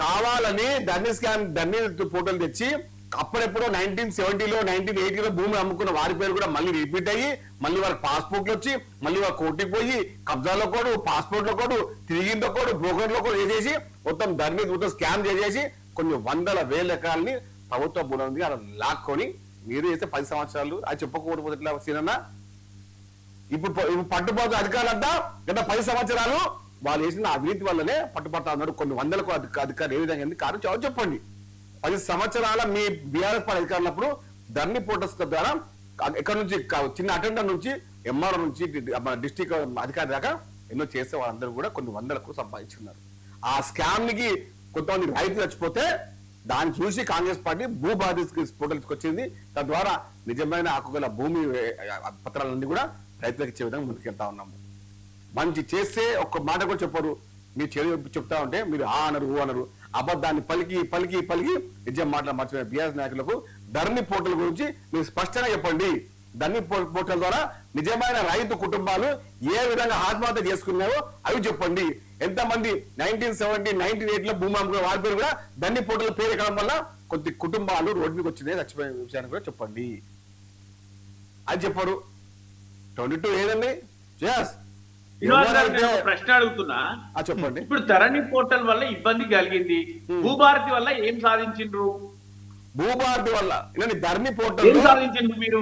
కావాలని ధర్నీ ఫోటోలు తెచ్చి అప్పుడెప్పుడో 1970లో 1980లో భూమి అమ్ముకున్న వారి పేరు కూడా మళ్ళీ రిపీట్ అయ్యి మళ్ళీ వాళ్ళ పాస్పోర్ట్లు వచ్చి మళ్ళీ వాళ్ళ కోర్టుకి పోయి కబ్జాలో కోడు, పాస్పోర్ట్లో కోడు, తిరిగిందో కోడు, బ్రోకర్లో కోడు వేసేసి మొత్తం ధర్నీ మొత్తం స్కామ్ చేసేసి కొన్ని వందల వేల ఎకరాలని ప్రభుత్వ భూమి ఉంది అలా లాక్కొని మీరు చేస్తే 10 సంవత్సరాలు అది చెప్పకపోతే ఎట్లా సీనన్నా? ఇప్పుడు పట్టుబోతు అధికారులంతా గత 10 సంవత్సరాలు వాళ్ళు వేసిన అవినీతి వల్లనే పట్టుబడతా ఉన్నారు. కొన్ని వందలకు అధికారులు ఏ విధంగా కారణం చెప్పండి. 10 సంవత్సరాల మీ బీఆర్ఎస్ పార్టీ అధికారులప్పుడు ధర్నీ పోర్టల్స్ ద్వారా ఎక్కడి నుంచి చిన్న అటెండర్ నుంచి ఎంఆర్ఓ నుంచి డిస్ట్రిక్ట్ అధికారి దాకా ఎన్నో చేసే వాళ్ళందరూ కూడా కొన్ని వందలకు సంపాదించున్నారు. ఆ స్కామ్ కి కొంతమంది రైతులు చచ్చిపోతే దాన్ని చూసి కాంగ్రెస్ పార్టీ భూబాధి పోర్టల్ తీసుకొచ్చింది. తద్వారా నిజమైన హక్కుగల భూమి పత్రాలన్నీ కూడా రైతులకు ఇచ్చే విధంగా ముందుకెళ్తా ఉన్నాము. మంచి చేస్తే ఒక్క మాట కూడా చెప్పరు. మీరు చెడు చెప్తా ఉంటే మీరు ఆ అనరు ఊ అనరు. అబద్ధాన్ని పలికి పలికి పలికి నిజం మాటలు మర్చిపోయిన బీఆర్ఎస్ నాయకులకు ధర్నీ పోర్టల్ గురించి మీరు స్పష్టంగా చెప్పండి. ధర్నీ పోర్టల్ ద్వారా నిజమైన రైతు కుటుంబాలు ఏ విధంగా ఆత్మహత్య చేసుకున్నారో అవి చెప్పండి. ఎంతమంది 1970, 1980లో భూమి అమ్ముకున్న వారి పేరు కూడా ధర్నీ పోర్టల్ పేరు ఎక్కడం వల్ల కొద్ది కుటుంబాలు రోడ్డు మీకు వచ్చినాయి చచ్చిపోయిన విషయాన్ని కూడా చెప్పండి. అది చెప్పరు. 22 ఏదండి? ప్రశ్న అడుగుతున్నా, చెప్పండి. ఇప్పుడు ధరణి పోర్టల్ వల్ల ఇబ్బంది కలిగింది, భూభారతి వల్ల ఏం సాధించిండ్రు? భూభారతి వల్ల ధరణి పోర్టల్ ఏం సాధించిండ్రు? మీరు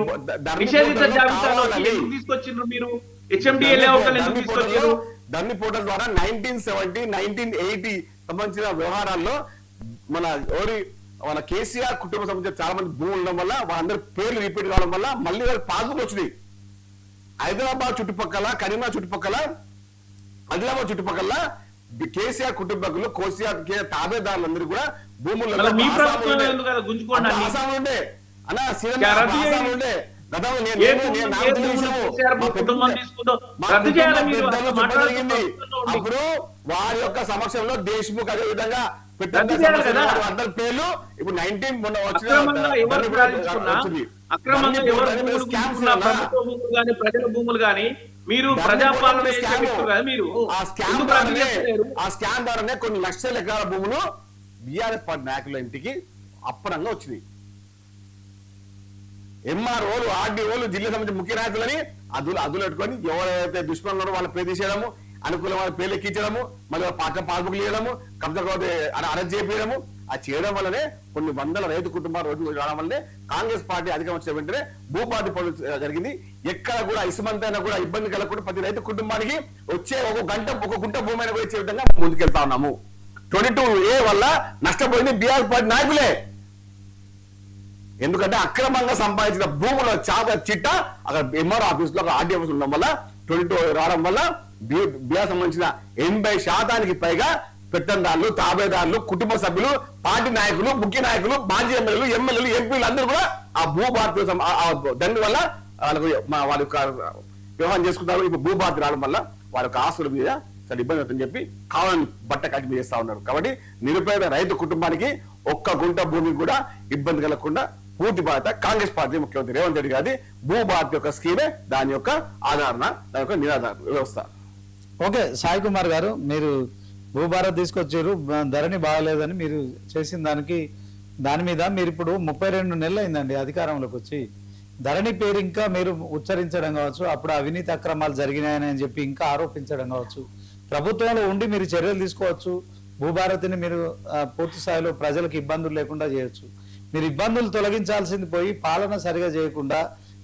నిషేధిత జాబితాలో ఎందుకు తీసుకొచ్చిండ్రు? మీరు హెచ్ఎండిఏ లేఅవుట్ ఎందుకు తీసుకొచ్చారు? ధరణి పోర్టల్ ద్వారా 1970, 1980 సంబంధించిన వ్యవహారాల్లో మన కేసీఆర్ కుటుంబం సంబంధించిన చాలా మంది భూములు ఉండడం వల్ల వాళ్ళందరి పేర్లు రిపీట్ కావడం వల్ల మళ్ళీ వాళ్ళకి పాస్బుక్ వచ్చినాయి. హైదరాబాద్ చుట్టుపక్కల, కరీంనగర్ చుట్టుపక్కల, ఆదిలాబాద్ చుట్టుపక్కల కేసీఆర్ కుటుంబకులు, కేసీఆర్ తాబేదారులందరూ కూడా భూములు ఉండే అన్న ఆసాములు ఉండే అప్పుడు వారి యొక్క సమక్షంలో దేశ్ముఖ్ అదే విధంగా అందరి పేర్లు ఇప్పుడు 19 మొన్న ప్రజల భూములు కానీ మీరు ప్రజాపాలన ఆ స్కామ్ ద్వారానే కొన్ని లక్షల ఎకరాల భూములు బీఆర్ఎస్ పార్టీ నాయకుల ఇంటికి అప్పనంగా వచ్చినాయి. ఎంఆర్ఓలు, ఆర్డీఓలు, జిల్లా సంబంధించిన ముఖ్య నాయకులని అదులు పెట్టుకొని ఎవరైతే దుష్మణులు వాళ్ళ పేరు తీసేయడము, అనుకూలమైన పేర్లు ఎక్కించడము, మళ్ళీ పాస్బుక్ ఇవ్వడము, కబ్జా అరెస్ట్ చేయడము, అది చేయడం వల్లనే కొన్ని వందల రైతు కుటుంబాలు రోడ్డు రావడం వల్లనే కాంగ్రెస్ పార్టీ అధికారం వచ్చిన వెంటనే భూపాధి పనులు జరిగింది. ఎక్కడ కూడా ఇసుమంతైనా కూడా ఇబ్బంది కలగకుండా ప్రతి రైతు కుటుంబానికి వచ్చే ఒక గుంట భూమి అయినా వచ్చే విధంగా ముందుకెళ్తా ఉన్నాము. 22A వల్ల నష్టపోయింది బీఆర్ఎస్ పార్టీ నాయకులే. ఎందుకంటే అక్రమంగా సంపాదించిన భూముల చిట్ట అక్కడ ఎంఆర్ ఆఫీస్ లో ఆర్డీ ఆఫీస్ ఉండడం వల్ల 22 రావడం వల్ల బీఆర్ సంబంధించిన 80% పైగా పెత్తందారులు, తాబేదారులు, కుటుంబ సభ్యులు, పార్టీ నాయకులు, ముఖ్య నాయకులు, మాజీ ఎమ్మెల్యేలు, ఎంపీలు అందరూ కూడా ఆ భూభారతి దాని వల్ల వాళ్ళ యొక్క వ్యవహారం చేసుకుంటారు. ఇప్పుడు భూభారతి రావడం వల్ల వాళ్ళ యొక్క ఆస్తుల మీద చాలా ఇబ్బంది అవుతుందని చెప్పి కావాలని బట్ట కట్టి చేస్తా ఉన్నారు. కాబట్టి నిరుపేద రైతు కుటుంబానికి ఒక్క గుంట భూమి కూడా ఇబ్బంది కలగకుండా పూర్తి బాధ్యత కాంగ్రెస్ పార్టీ ముఖ్యమంత్రి రేవంత్ రెడ్డి గారి భూభారతి యొక్క స్కీమే దాని యొక్క ఆదరణ, దాని యొక్క నిరాధార వ్యవస్థ. ఓకే సాయి కుమార్ గారు, మీరు భూభారత్ తీసుకొచ్చారు, ధరణి బాగలేదని మీరు చేసిన దాని మీద మీరు ఇప్పుడు 32 నెలలు అయిందండి అధికారంలోకి వచ్చి. ధరణి పేరు ఇంకా మీరు ఉచ్చరించడం కావచ్చు, అప్పుడు అవినీతి అక్రమాలు జరిగినాయని చెప్పి ఇంకా ఆరోపించడం కావచ్చు, ప్రభుత్వంలో ఉండి మీరు చర్యలు తీసుకోవచ్చు, భూభారతిని మీరు పూర్తి స్థాయిలో ప్రజలకు ఇబ్బందులు లేకుండా చేయొచ్చు. మీరు ఇబ్బందులు తొలగించాల్సింది పోయి పాలన సరిగా చేయకుండా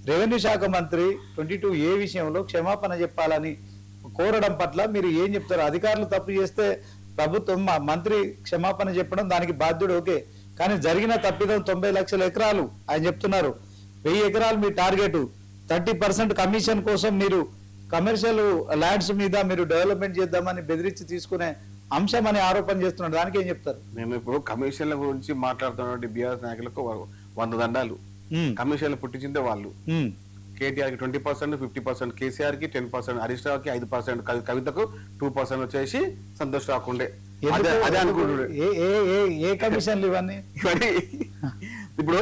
రెవెన్యూ శాఖ మంత్రి 22A విషయంలో క్షమాపణ చెప్పాలని కోరడం పట్ల మీరు ఏం చెప్తారు? అధికారులు తప్పు చేస్తే ప్రభుత్వం మంత్రి క్షమాపణ చెప్పడం దానికి బాధ్యుడు ఓకే, కానీ జరిగిన తప్పిదం 90 లక్షల ఎకరాలు ఆయన చెప్తున్నారు. 1000 ఎకరాలు మీ టార్గెట్, 30% కమిషన్ కోసం మీరు కమర్షియల్ ల్యాండ్స్ మీద మీరు డెవలప్మెంట్ చేద్దామని బెదిరించి తీసుకునే అంశం అని ఆరోపణ చేస్తున్నారు. దానికి ఏం చెప్తారు? మేము ఇప్పుడు కమిషన్ల గురించి మాట్లాడుతున్నటువంటి బీఆర్ఎస్ నాయకులకు 100 దండాలు. కమిషన్లు పుట్టించిందే వాళ్ళు. కేటీఆర్ కి 20%, 50%, కేసీఆర్ కి 10%, హరీష్ రావుకి 5%, కవితకు 2% వచ్చేసి సంతోష్ రాకుండే అదే అనుకుంటున్నాడు. ఏ కమిషన్లు ఇవన్నీ? ఇప్పుడు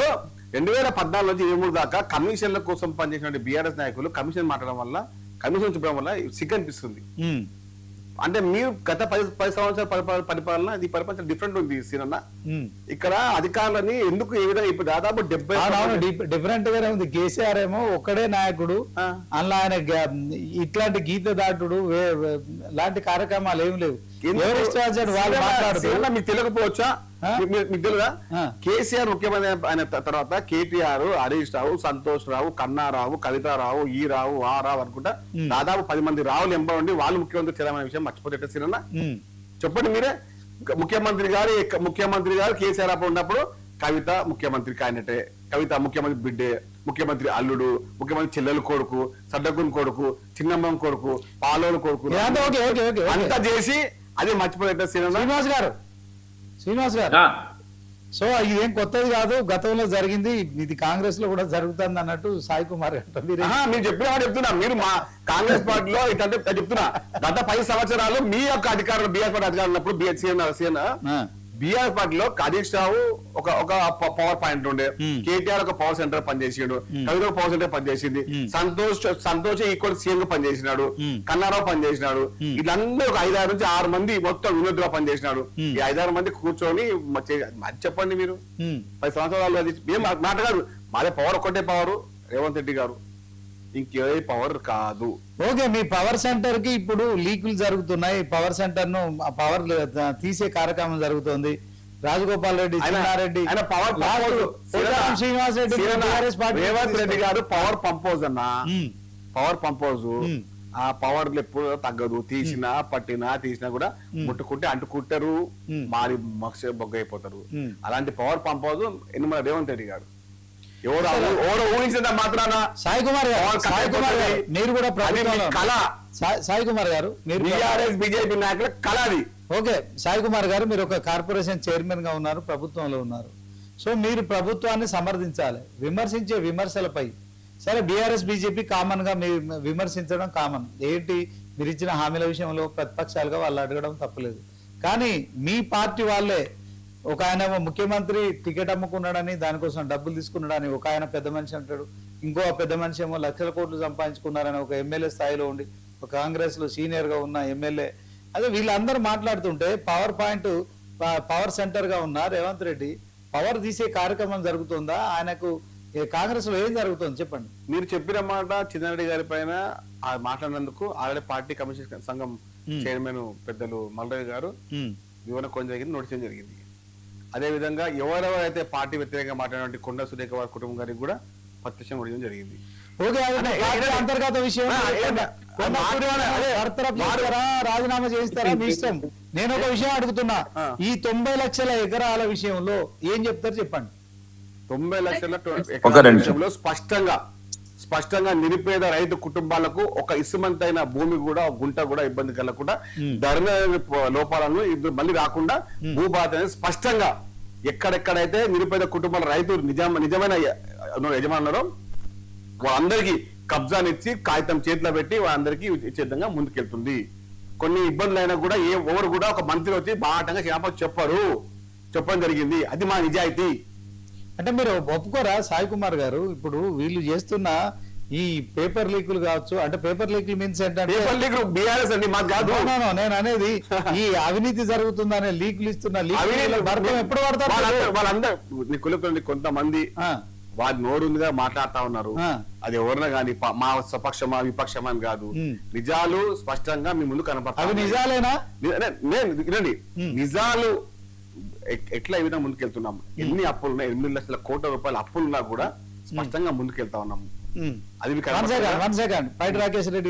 2014 నుంచి 23 దాకా కమిషన్ల కోసం పనిచేసిన బీఆర్ఎస్ నాయకులు కమిషన్ మాట్లాడడం వల్ల, కమిషన్ చూపడం వల్ల సిగ్గు అనిపిస్తుంది. అంటే మీరు గత 10 సంవత్సరాల పరిపాలన ఇది పరిపాలన డిఫరెంట్ ఉంది సీనన్న. ఇక్కడ అధికారులని ఎందుకు ఏ విధంగా ఇప్పుడు దాదాపు 70 డిఫరెంట్ గానే ఉంది. కేసీఆర్ ఏమో ఒక్కడే నాయకుడు, అందులో ఆయన ఇట్లాంటి గీత దాటుడు లాంటి కార్యక్రమాలు ఏమి లేవు. వాళ్ళు మాట్లాడుతూ మీకు తెలియకపోవచ్చా? మీకు తెలుదా? కేసీఆర్ ముఖ్యమంత్రి అయిన తర్వాత కేటీఆర్, హరీష్ రావు, సంతోష్ రావు, కన్నారావు, కవితారావు, ఈ రావు, ఆ రావు అనుకుంటా దాదాపు 10 మంది రావులు ఎంబడి వాళ్ళు ముఖ్యమంత్రి చేయాలనే విషయం మర్చిపోతే సీనన్న చెప్పండి మీరే. ముఖ్యమంత్రి గారు కేసీఆర్ అప్పుడు ఉన్నప్పుడు కవిత ముఖ్యమంత్రి క్యాండిడేటే, కవిత ముఖ్యమంత్రి బిడ్డే, ముఖ్యమంత్రి అల్లుడు, ముఖ్యమంత్రి చెల్లెలు కొడుకు, సడ్డకుని కొడుకు, చిన్నమ్మ కొడుకు, పాలోలు కొడుకు అంతా చేసి అది మర్చిపోతే శ్రీనివాస్ గారు. సో ఇదేం కొత్తది కాదు, గతంలో జరిగింది, ఇది కాంగ్రెస్ లో కూడా జరుగుతుంది అన్నట్టు సాయి కుమార్ గారు మీరు చెప్పిన వాడు చెప్తున్నా. మీరు మా కాంగ్రెస్ పార్టీలో ఇట్లా చెప్తున్నా గత 10 సంవత్సరాలు మీ యొక్క అధికారులు బీఆర్ పార్టీ అధికారులు ఉన్నప్పుడు బీఆర్ పార్టీలో హరీష్ రావు ఒక పవర్ పాయింట్ ఉండే, కేటీఆర్ ఒక పవర్ సెంటర్ పనిచేసిండు, కవిత పవర్ సెంటర్ పనిచేసింది, సంతోష్ ఈక్వల్ సీఎం గా పనిచేసినాడు, కన్నారావు పనిచేసినాడు. వీళ్ళందరూ ఒక 5-6 నుంచి 6 మంది మొత్తం వినోద్గా పనిచేసినాడు. ఈ 5-6 మంది కూర్చొని చెప్పండి మీరు 10 సంవత్సరాలు అది ఏం మాట కాదు. మాదే పవర్ ఒక్కటే పవర్ రేవంత్ రెడ్డి గారు, ఇంకే పవర్ కాదు. ఓకే, మీ పవర్ సెంటర్ కి ఇప్పుడు లీకులు జరుగుతున్నాయి, పవర్ సెంటర్ ను పవర్ తీసే కార్యక్రమం జరుగుతుంది. రాజగోపాల్ రెడ్డి, చిన్నారెడ్డి, శ్రీనివాస్ రెడ్డి, రేవంత్ రెడ్డి గారు పవర్ పంపోజ్ అన్న, పవర్ పంపోజ్ ఆ పవర్ ఎప్పుడు తగ్గదు. తీసినా పట్టినా తీసినా కూడా ముట్టుకుంటే అంటుకుంటారు, మారి మక్ష బొగ్గ అయిపోతారు. అలాంటి పవర్ పంపోజ్ ఎన్నిమల రేవంత్ రెడ్డి గారు. ఎవరో ఊహించిన మాత్రాన సాయి కుమార్ గారు మీరు కూడా కళ, సాయి కుమార్ గారు మీరు టీఆర్ఎస్ బీజేపీ నాయకుల కళ అది. ఓకే, సాయి కుమార్ గారు మీరు ఒక కార్పొరేషన్ చైర్మన్ గా ఉన్నారు, ప్రభుత్వంలో ఉన్నారు. సో మీరు ప్రభుత్వాన్ని సమర్థించాలి. విమర్శించే విమర్శలపై సరే బీఆర్ఎస్ బీజేపీ కామన్ గా మీరు విమర్శించడం కామన్. ఏంటి మీరు ఇచ్చిన హామీల విషయంలో ప్రతిపక్షాలుగా వాళ్ళు అడగడం తప్పలేదు. కానీ మీ పార్టీ వాళ్ళే ఒక ఆయన ముఖ్యమంత్రి టికెట్ అమ్ముకున్నాడని, దానికోసం డబ్బులు తీసుకున్నాడని ఒక ఆయన పెద్ద మనిషి అంటాడు, ఇంకో పెద్ద మనిషి ఏమో లక్షల కోట్లు సంపాదించుకున్నారని ఒక ఎమ్మెల్యే స్థాయిలో ఉండి ఒక కాంగ్రెస్ లో సీనియర్ గా ఉన్న ఎమ్మెల్యే, అదే వీళ్ళందరూ మాట్లాడుతుంటే పవర్ సెంటర్ గా ఉన్న రేవంత్ రెడ్డి పవర్ తీసే కార్యక్రమం జరుగుతుందా? ఆయనకు కాంగ్రెస్ లో ఏం జరుగుతుంది చెప్పండి. మీరు చెప్పిన మాట చిన్నారెడ్డి గారి పైన మాట్లాడినందుకు ఆల్రెడీ పార్టీ కమిషన్ సంఘం చైర్మన్ పెద్దలు మల్లారెడ్డి గారు వివరణ కొన్ని జరిగింది, నోటీస్ జరిగింది. అదే విధంగా ఎవరెవరైతే పార్టీ వ్యతిరేకంగా మాట్లాడిన కొండ సురేఖ వారి కుటుంబం గారికి కూడా ప్రత్యక్షం నోటీస్ జరిగింది. అంతర్గత విషయం రాజీనామా చేస్తారా మీ ఇష్టం. నేను ఒక విషయం అడుగుతున్నా, ఈ 90 లక్షల ఎకరాల విషయంలో ఏం చెప్తారు చెప్పండి. 90 లక్షల ఎకరాల విషయంలో స్పష్టంగా నిరుపేద రైతు కుటుంబాలకు ఒక ఇసుమంతైన భూమి కూడా, ఒక గుంట కూడా ఇబ్బంది కలగకుండా, ధరణ లోపాలను మళ్ళీ రాకుండా భూభారత స్పష్టంగా ఎక్కడెక్కడైతే నిరుపేద కుటుంబాల రైతు నిజమైన యజమానులు వాళ్ళందరికీ కబ్జానిచ్చి కాగితం చేతిలో పెట్టి వాళ్ళందరికీ ఇచ్చే విధంగా ముందుకెళ్తుంది. కొన్ని ఇబ్బందులు అయినా కూడా ఎవరు కూడా ఒక మంత్రి వచ్చి బాటంగా చెప్పడం జరిగింది. అది మా నిజాయితీ. అంటే మీరు ఒప్పుకోరా సాయి కుమార్ గారు? ఇప్పుడు వీళ్ళు చేస్తున్న ఈ పేపర్ లీకులు కావచ్చు, అంటే పేపర్ లీకులు మీన్స్ ఏంటంటే బీఆర్ఎస్ అండి, మాకు కాదు. నేను అనేది ఈ అవినీతి జరుగుతుందనే లీకులు ఇస్తున్న ఎప్పుడు పడతారు వాళ్ళందరూ కొంతమంది వారి నోరుందిగా మాట్లాడుతా ఉన్నారు. అది ఎవరినా గానీ మా స్వపక్షమా విపక్షమా అని కాదు, నిజాలు స్పష్టంగా మీ ముందు కనపడతాయి. అవి నిజాలేనా? వినండి, నిజాలు ఎట్లా ఈ విధంగా ముందుకెళ్తున్నాం. ఎన్ని అప్పులున్నా 8 లక్షల కోట్ల రూపాయల అప్పులున్నా కూడా స్పష్టంగా ముందుకెళ్తా ఉన్నాము. అది రాకేష్ రెడ్డి